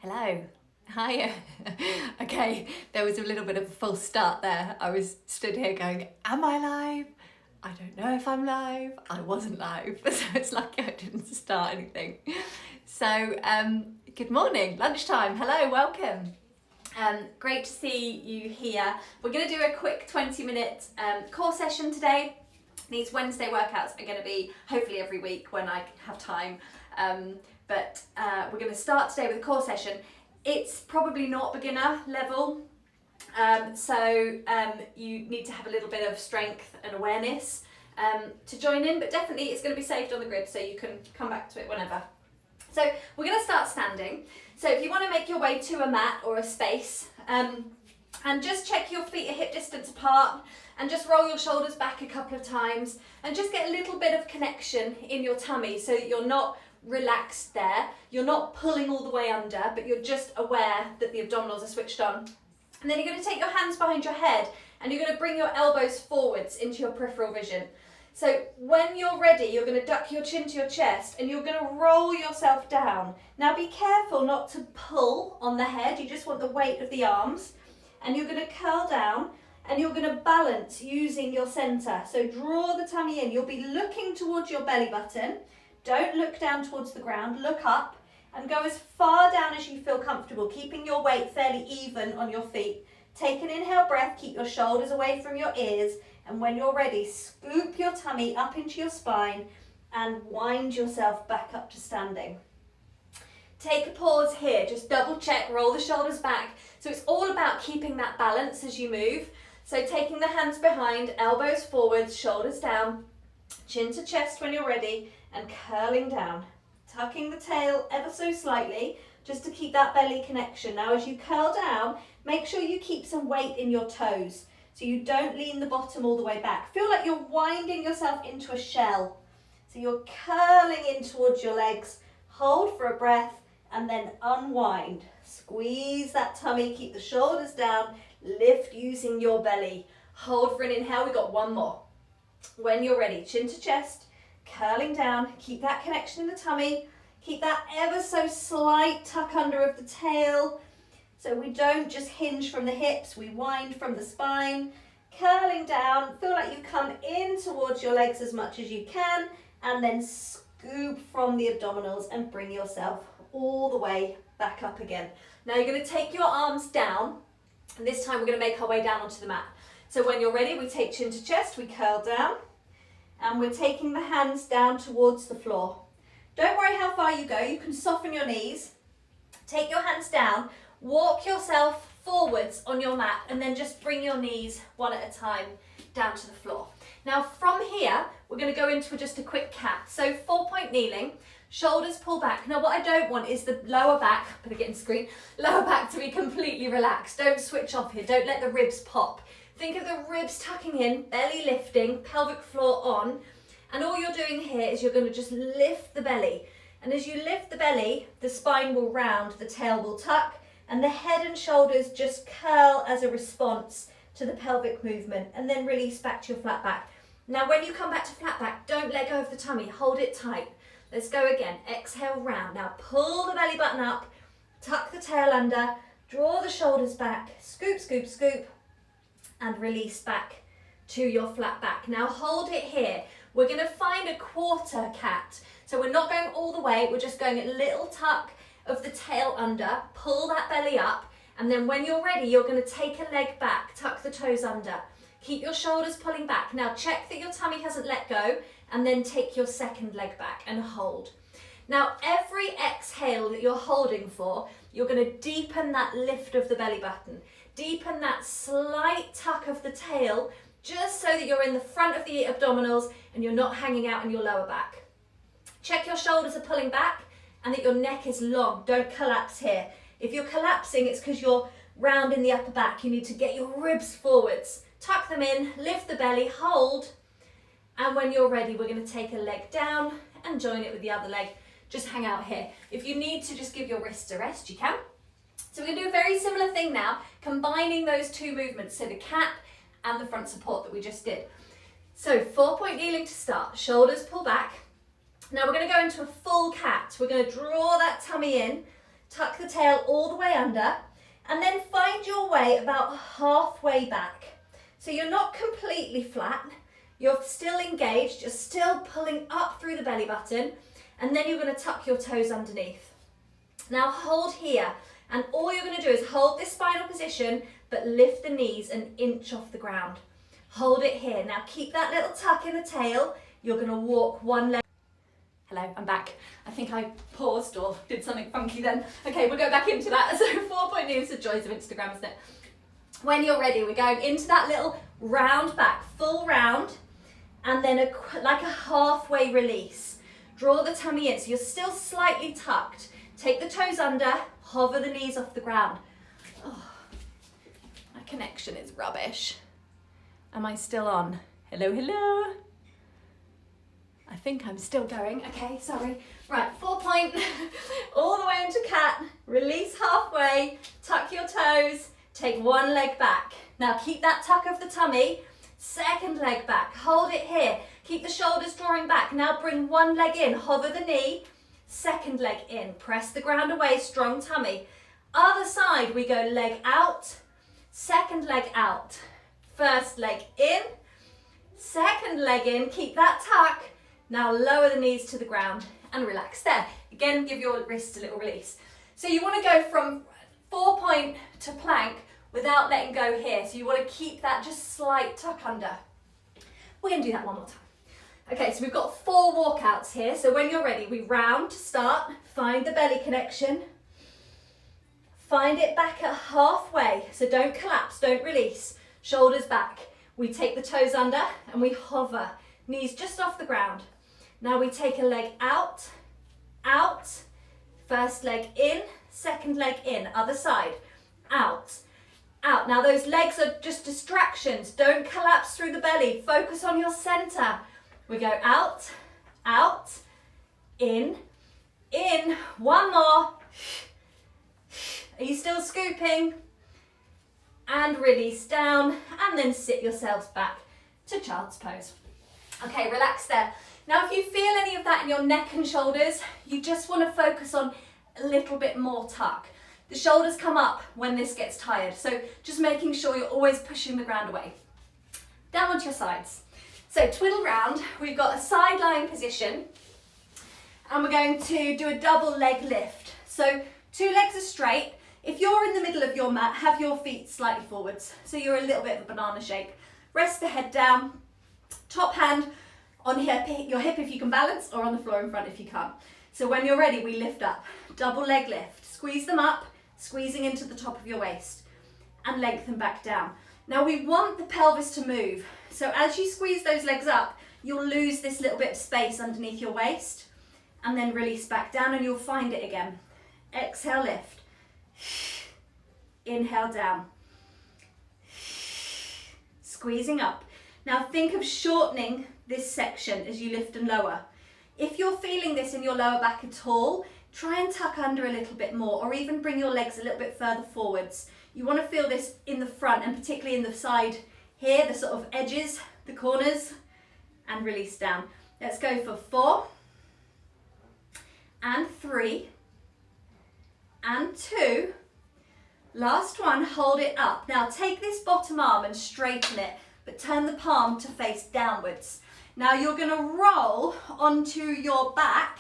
Hello. Hi. Okay, there was a little bit of a false start there. I was stood here going, am I live? I don't know if I'm live. I wasn't live, so it's lucky I didn't start anything. So, good morning, lunchtime. Hello, welcome. Great to see you here. We're going to do a quick 20-minute core session today. These Wednesday workouts are going to be hopefully every week when I have time. But we're going to start today with a core session. It's probably not beginner level, so you need to have a little bit of strength and awareness to join in, but definitely it's going to be saved on the grid so you can come back to it whenever. So we're going to start standing. So if you want to make your way to a mat or a space, and just check your feet are hip distance apart, and just roll your shoulders back a couple of times, and just get a little bit of connection in your tummy so that you're not relaxed there, you're not pulling all the way under, but you're just aware that the abdominals are switched on. And then you're going to take your hands behind your head and you're going to bring your elbows forwards into your peripheral vision. So when you're ready, you're going to duck your chin to your chest and you're going to roll yourself down. Now be careful not to pull on the head, you just want the weight of the arms. And you're going to curl down and you're going to balance using your center. So draw the tummy in, you'll be looking towards your belly button. Don't look down towards the ground, look up and go as far down as you feel comfortable, keeping your weight fairly even on your feet. Take an inhale breath, keep your shoulders away from your ears, and when you're ready, scoop your tummy up into your spine and wind yourself back up to standing. Take a pause here, just double check, roll the shoulders back. So it's all about keeping that balance as you move. So taking the hands behind, elbows forwards, shoulders down, chin to chest when you're ready, and curling down, tucking the tail ever so slightly just to keep that belly connection. Now as you curl down, make sure you keep some weight in your toes so you don't lean the bottom all the way back. Feel like you're winding yourself into a shell. So you're curling in towards your legs, hold for a breath and then unwind. Squeeze that tummy, keep the shoulders down, lift using your belly. Hold for an inhale, we got one more. When you're ready, chin to chest, curling down, keep that connection in the tummy, keep that ever so slight tuck under of the tail, so we don't just hinge from the hips, we wind from the spine, curling down, feel like you come in towards your legs as much as you can, and then scoop from the abdominals and bring yourself all the way back up again. Now you're going to take your arms down, and this time we're going to make our way down onto the mat. So when you're ready, we take chin to chest, we curl down, and we're taking the hands down towards the floor. Don't worry how far you go, you can soften your knees. Take your hands down, walk yourself forwards on your mat, and then just bring your knees one at a time down to the floor. Now from here, we're going to go into just a quick cat. So 4-point kneeling, shoulders pull back. Now what I don't want is the lower back, better get in screen, lower back to be completely relaxed. Don't switch off here, don't let the ribs pop. Think of the ribs tucking in, belly lifting, pelvic floor on, and all you're doing here is you're going to just lift the belly. And as you lift the belly, the spine will round, the tail will tuck, and the head and shoulders just curl as a response to the pelvic movement, and then release back to your flat back. Now when you come back to flat back, don't let go of the tummy, hold it tight. Let's go again, exhale round. Now pull the belly button up, tuck the tail under, draw the shoulders back, scoop, scoop, scoop, and release back to your flat back. Now hold it here. We're going to find a quarter cat. So we're not going all the way, we're just going a little tuck of the tail under, pull that belly up, and then when you're ready, you're going to take a leg back, tuck the toes under. Keep your shoulders pulling back. Now check that your tummy hasn't let go, and then take your second leg back and hold. Now every exhale that you're holding for, you're going to deepen that lift of the belly button. Deepen that slight tuck of the tail just so that you're in the front of the abdominals and you're not hanging out in your lower back. Check your shoulders are pulling back and that your neck is long. Don't collapse here. If you're collapsing, it's because you're round in the upper back. You need to get your ribs forwards. Tuck them in, lift the belly, hold. And when you're ready, we're going to take a leg down and join it with the other leg. Just hang out here. If you need to just give your wrists a rest, you can. So we're going to do a very similar thing now, combining those two movements, so the cat and the front support that we just did. So 4-point kneeling to start, shoulders pull back. Now we're going to go into a full cat. We're going to draw that tummy in, tuck the tail all the way under, and then find your way about halfway back. So you're not completely flat, you're still engaged, you're still pulling up through the belly button, and then you're going to tuck your toes underneath. Now hold here, and all you're going to do is hold this spinal position, but lift the knees an inch off the ground. Hold it here. Now keep that little tuck in the tail. You're going to walk one leg. Hello, I'm back. I think I paused or did something funky then. Okay, we'll go back into that. So 4-point knees, the joys of Instagram, isn't it? When you're ready, we're going into that little round back, full round, and then like a halfway release. Draw the tummy in, so you're still slightly tucked. Take the toes under, hover the knees off the ground. Oh, my connection is rubbish. Am I still on? Hello, hello. I think I'm still going. Okay, sorry. Right, 4-point, all the way into cat. Release halfway, tuck your toes, take one leg back. Now keep that tuck of the tummy, second leg back, hold it here. Keep the shoulders drawing back. Now bring one leg in, hover the knee, second leg in, press the ground away, strong tummy. Other side, we go leg out, second leg out, first leg in, second leg in, keep that tuck. Now lower the knees to the ground and relax there. Again, give your wrists a little release. So you want to go from 4-point to plank without letting go here. So you want to keep that just slight tuck under. We're going to do that one more time. Okay, so we've got 4 walkouts here. So when you're ready, we round to start, find the belly connection, find it back at halfway. So don't collapse, don't release, shoulders back. We take the toes under and we hover, knees just off the ground. Now we take a leg out, out, first leg in, second leg in, other side, out, out. Now those legs are just distractions. Don't collapse through the belly. Focus on your center. We go out, out, in, in. One more. Are you still scooping? And release down, and then sit yourselves back to child's pose. Okay, relax there. Now if you feel any of that in your neck and shoulders, you just want to focus on a little bit more tuck. The shoulders come up when this gets tired, so just making sure you're always pushing the ground away. Down onto your sides. So twiddle round, we've got a side lying position, and we're going to do a double leg lift. So 2 legs are straight. If you're in the middle of your mat, have your feet slightly forwards, so you're a little bit of a banana shape. Rest the head down, top hand on your hip if you can balance, or on the floor in front if you can't. So when you're ready, we lift up, double leg lift. Squeeze them up, squeezing into the top of your waist, and lengthen back down. Now we want the pelvis to move. So as you squeeze those legs up, you'll lose this little bit of space underneath your waist, and then release back down and you'll find it again. Exhale, lift. Inhale, down. Squeezing up. Now think of shortening this section as you lift and lower. If you're feeling this in your lower back at all, try and tuck under a little bit more, or even bring your legs a little bit further forwards. You want to feel this in the front, and particularly in the side here, the sort of edges, the corners, and release down. Let's go for 4, and 3, and 2. Last one, hold it up. Now take this bottom arm and straighten it, but turn the palm to face downwards. Now you're going to roll onto your back,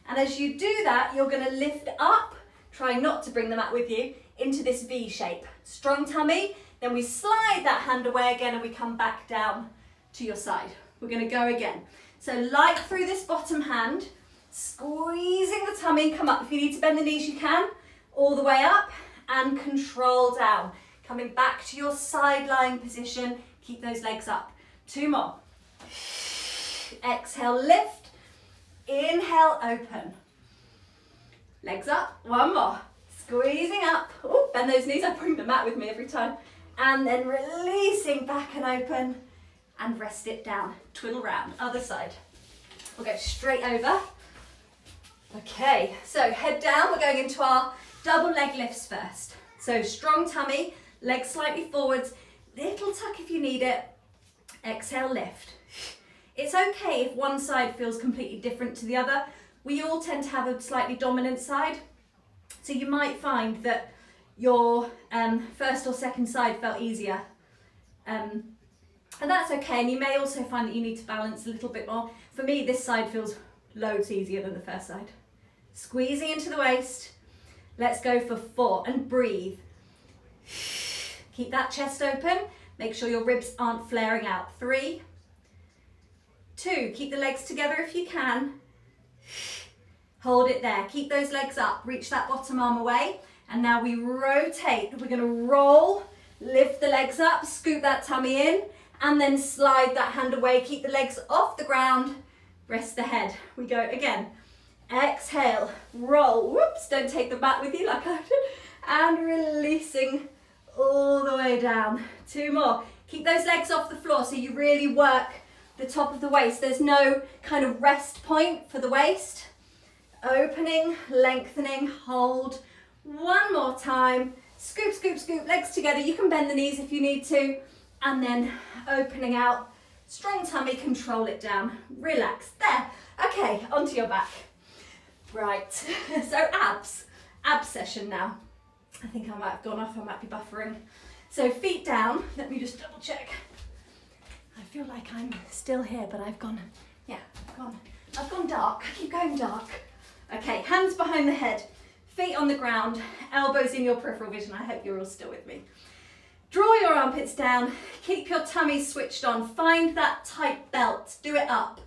and as you do that, you're going to lift up, trying not to bring the mat with you, into this V shape. Strong tummy, then we slide that hand away again and we come back down to your side. We're going to go again. So light through this bottom hand, squeezing the tummy, come up. If you need to bend the knees, you can, all the way up, and control down. Coming back to your side lying position, keep those legs up. 2 more. Exhale, lift. Inhale, open. Legs up, 1 more. Squeezing up. Ooh, bend those knees, I bring the mat with me every time. And then releasing back and open, and rest it down. Twiddle round, other side. We'll go straight over. Okay, so head down, we're going into our double leg lifts first. So strong tummy, legs slightly forwards, little tuck if you need it. Exhale, lift. It's okay if one side feels completely different to the other. We all tend to have a slightly dominant side. So you might find that your first or second side felt easier. And that's okay. And you may also find that you need to balance a little bit more. For me, this side feels loads easier than the first side. Squeezing into the waist. Let's go for 4 and breathe. Keep that chest open. Make sure your ribs aren't flaring out. 3, 2, keep the legs together if you can. Hold it there. Keep those legs up. Reach that bottom arm away. And now we rotate. We're going to roll, lift the legs up, scoop that tummy in, and then slide that hand away. Keep the legs off the ground. Rest the head. We go again. Exhale, roll. Whoops, don't take the mat with you like I did. And releasing all the way down. 2 more. Keep those legs off the floor so you really work the top of the waist. There's no kind of rest point for the waist. Opening, lengthening, hold. 1 more time. Scoop, scoop, scoop, legs together. You can bend the knees if you need to. And then opening out. Strong tummy, control it down. Relax. There. Okay, onto your back. Right, so abs session now. I think I might have gone off, I might be buffering. So feet down, let me just double check. I feel like I'm still here, but I've gone dark. I keep going dark. Okay, hands behind the head, feet on the ground, elbows in your peripheral vision. I hope you're all still with me. Draw your armpits down, keep your tummy switched on, find that tight belt, do it up.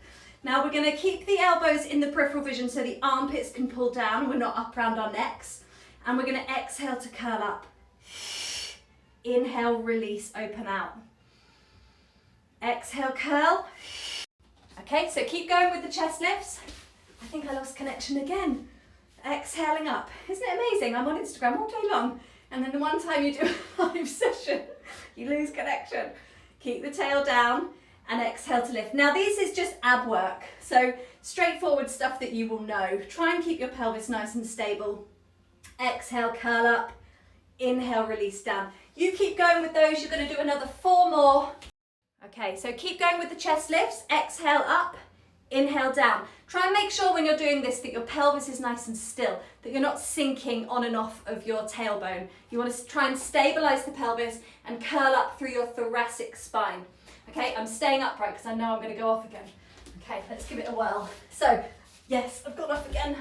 Now we're going to keep the elbows in the peripheral vision so the armpits can pull down, we're not up around our necks. And we're going to exhale to curl up. Inhale, release, open out. Exhale, curl. Okay, so keep going with the chest lifts. I think I lost connection again. Exhaling up. Isn't it amazing? I'm on Instagram all day long. And then the one time you do a live session, you lose connection. Keep the tail down and exhale to lift. Now this is just ab work. So straightforward stuff that you will know. Try and keep your pelvis nice and stable. Exhale, curl up. Inhale, release down. You keep going with those. You're going to do another 4 more. Okay, so keep going with the chest lifts. Exhale up, inhale down. Try and make sure when you're doing this that your pelvis is nice and still, that you're not sinking on and off of your tailbone. You want to try and stabilize the pelvis and curl up through your thoracic spine. Okay, I'm staying upright because I know I'm going to go off again. Okay, let's give it a whirl. So, yes, I've gone off again.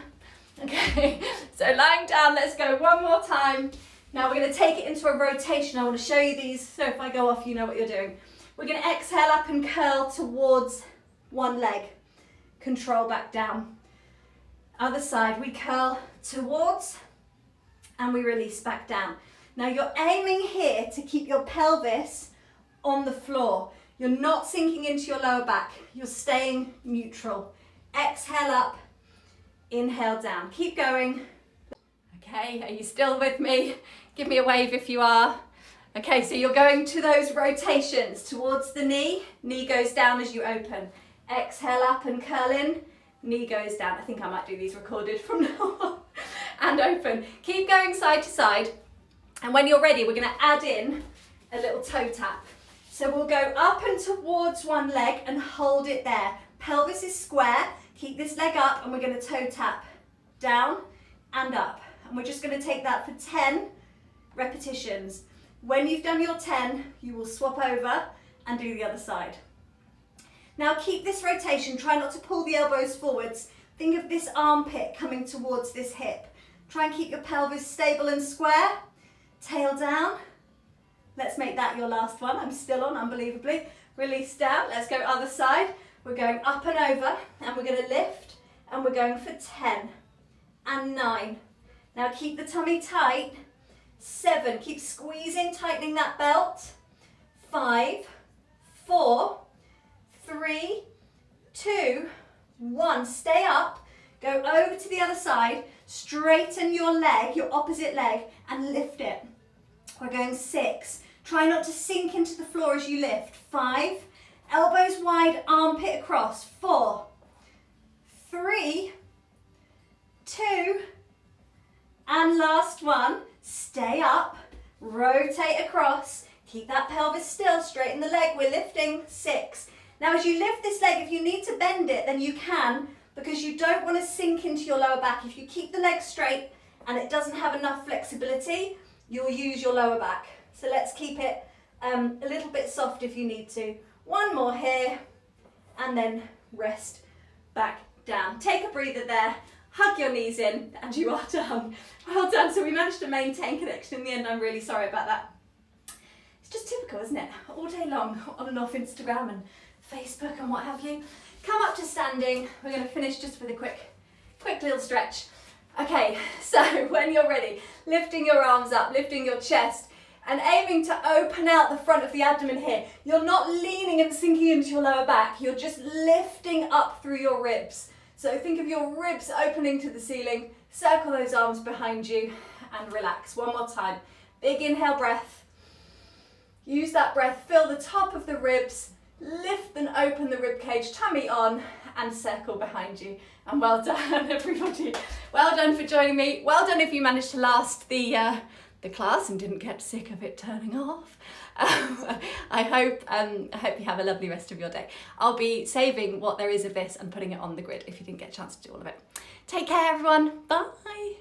Okay, so lying down, let's go 1 more time. Now we're going to take it into a rotation. I want to show you these, so if I go off, you know what you're doing. We're going to exhale up and curl towards one leg. Control back down. Other side, we curl towards and we release back down. Now you're aiming here to keep your pelvis on the floor. You're not sinking into your lower back. You're staying neutral. Exhale up, inhale down. Keep going. Okay, are you still with me? Give me a wave if you are. Okay, so you're going to those rotations towards the knee. Knee goes down as you open. Exhale up and curl in. Knee goes down. I think I might do these recorded from now on. And open. Keep going side to side. And when you're ready, we're going to add in a little toe tap. So we'll go up and towards one leg and hold it there. Pelvis is square. Keep this leg up and we're going to toe tap down and up. And we're just going to take that for 10 repetitions. When you've done your 10, you will swap over and do the other side. Now keep this rotation. Try not to pull the elbows forwards. Think of this armpit coming towards this hip. Try and keep your pelvis stable and square. Tail down. Let's make that your last one. I'm still on, unbelievably. Release down. Let's go other side. We're going up and over and we're going to lift and we're going for 10 and 9. Now keep the tummy tight. 7, keep squeezing, tightening that belt. 5, 4, 3, 2, 1. Stay up. Go over to the other side. Straighten your leg, your opposite leg, and lift it. We're going 6. Try not to sink into the floor as you lift. 5, elbows wide, armpit across. 4, 3, 2, and last one. Stay up, rotate across, keep that pelvis still, straighten the leg, we're lifting. 6. Now as you lift this leg, if you need to bend it, then you can, because you don't want to sink into your lower back. If you keep the leg straight and it doesn't have enough flexibility, you'll use your lower back. So let's keep it a little bit soft if you need to. One more here, and then rest back down. Take a breather there, hug your knees in, and you are done. Well done. So we managed to maintain connection in the end. I'm really sorry about that. It's just typical, isn't it? All day long, on and off Instagram and Facebook and what have you. Come up to standing. We're going to finish just with a quick little stretch. Okay, so when you're ready, lifting your arms up, lifting your chest, and aiming to open out the front of the abdomen here. You're not leaning and sinking into your lower back. You're just lifting up through your ribs. So think of your ribs opening to the ceiling. Circle those arms behind you and relax. One more time. Big inhale breath. Use that breath. Fill the top of the ribs. Lift and open the rib cage, tummy on, and circle behind you. And well done, everybody. Well done for joining me. Well done if you managed to last the class and didn't get sick of it turning off. I hope you have a lovely rest of your day. I'll be saving what there is of this and putting it on the grid if you didn't get a chance to do all of it. Take care, everyone. Bye.